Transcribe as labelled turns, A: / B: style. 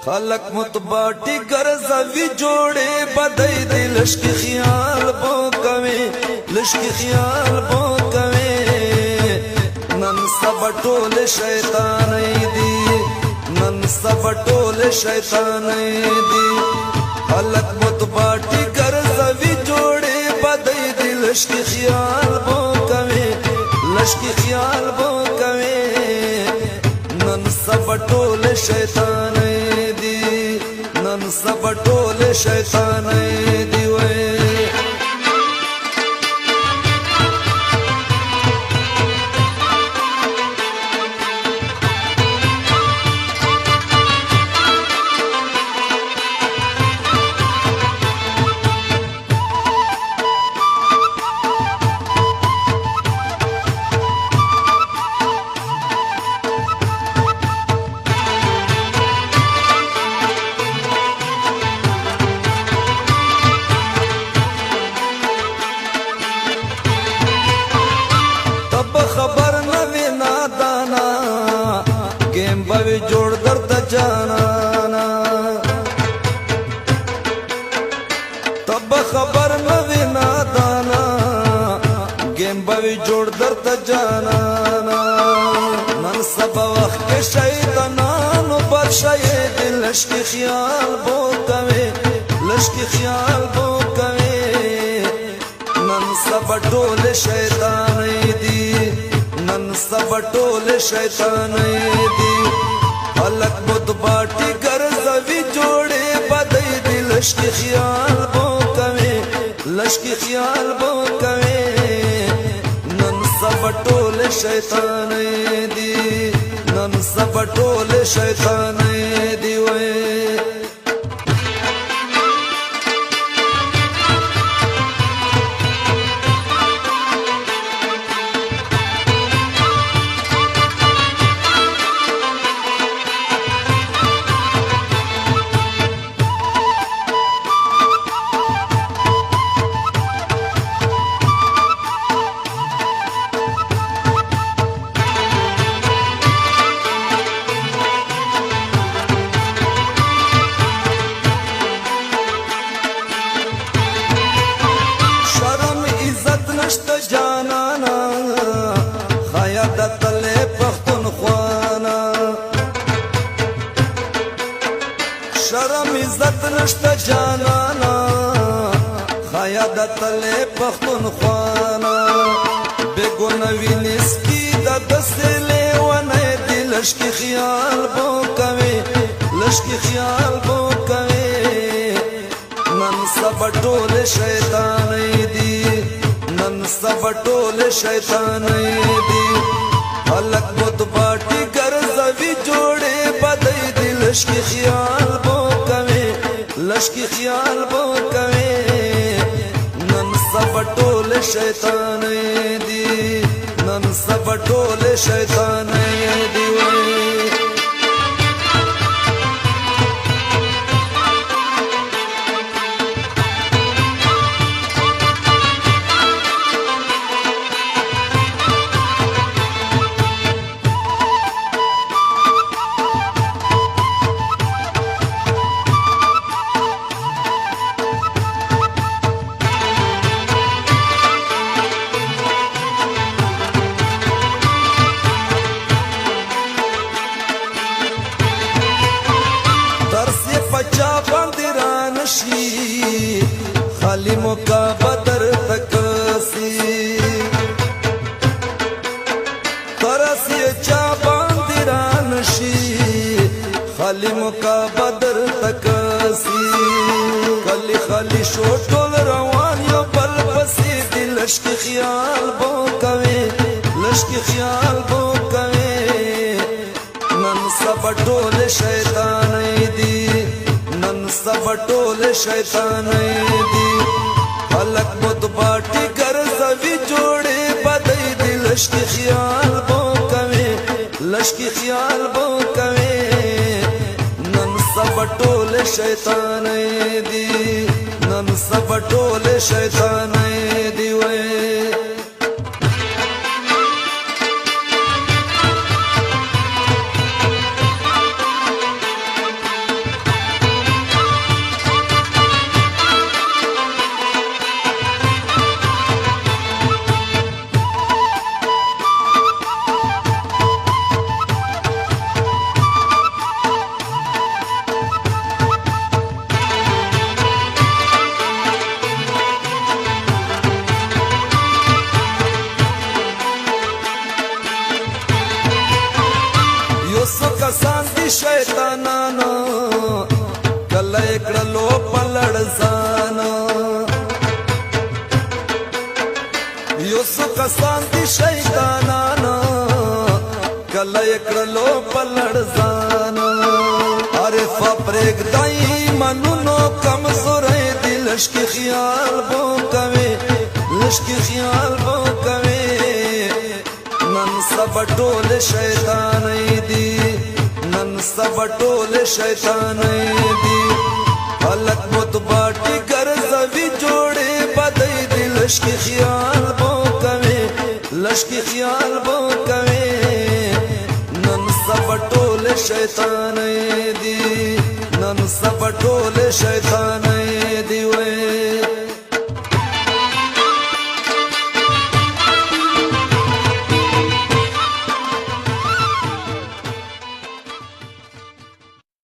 A: خلق متباٹی گرزوی جوڑے بدئی دی لشکی خیال بو کوي لشکی خیال بو کوي نن سب ټول شیطان دی نن سب ټول شیطان دی خلق متباٹی گرزوی جوڑے بدئی دی لشکی خیال بو کوي لشکی خیال بو کوي نن سب ټول شیطان دی نن سب ټول شیطان دی وای خبر نوی نادانا گیم باوی جوڑ درد جانانا تب خبر نوی نادانا گیم باوی جوڑ درد جانانا من سب وقت کے شیطانانو پر شاید لشکی خیال بو کوي لشکی خیال بو کوي نن سب ټول شیطان دی نن سب ټول شیطان دی خلق متباٹی گرزوی جوڑے بدئی دی لشکی خیال بو کوي لشکی خیال بو کوي نن سب ټول شیطان دی نن سب ټول شیطان دی وای جانانا خایا د تلې پښتونخوانا شرم عزت نشته جانانا خایا د تلې پښتونخوانا بګونوي نسکی د دسلې ونه دی لشکی خیال بو کوي لشکی خیال بو کوي نن سب ټول شیطان دی نن سب ټول شیطان دی خلق متباٹی گرزوی جوڑے بدئی دی لشکی خیال بو کوي لشکی خیال بو کوي نن سب ټول شیطان دی نن سب ټول شیطان دی وای بچا باندې را نشي خالی موقع بدر تک سی ترسی چا باندې را نشي خالی موقع بدر تک سی خالی خالی شو ټول روان یو بل پسې دی لشکی خیال بو کوي لشکی خیال بو کوي نن سب ټول شیطان دی نن سب ټول شیطان دی خلق متباٹی گرزوی جوڑے بدئی دی لشکی خیال بو کوي لشکی خیال بو کوي نن سب ټول شیطان دی نن سب ټول شیطان دی وای شیطانانو کله کړلو پلړ ځان یو څو کسان دي شیطانانو کله کړلو پلړ ځان عارف پرېګ دای منونو کمزورې دي لشکي خیال بو کوي لشکي خیال بو کوي نن سب ټول شیطان دی نن سب ټول شیطان دی خلق متباټي ګرځوي جوړې بدای دي لشکي خیال بو کوي لشکي خیال بو کوي نن سب ټول شیطان دی نن سب ټول شیطان دی وې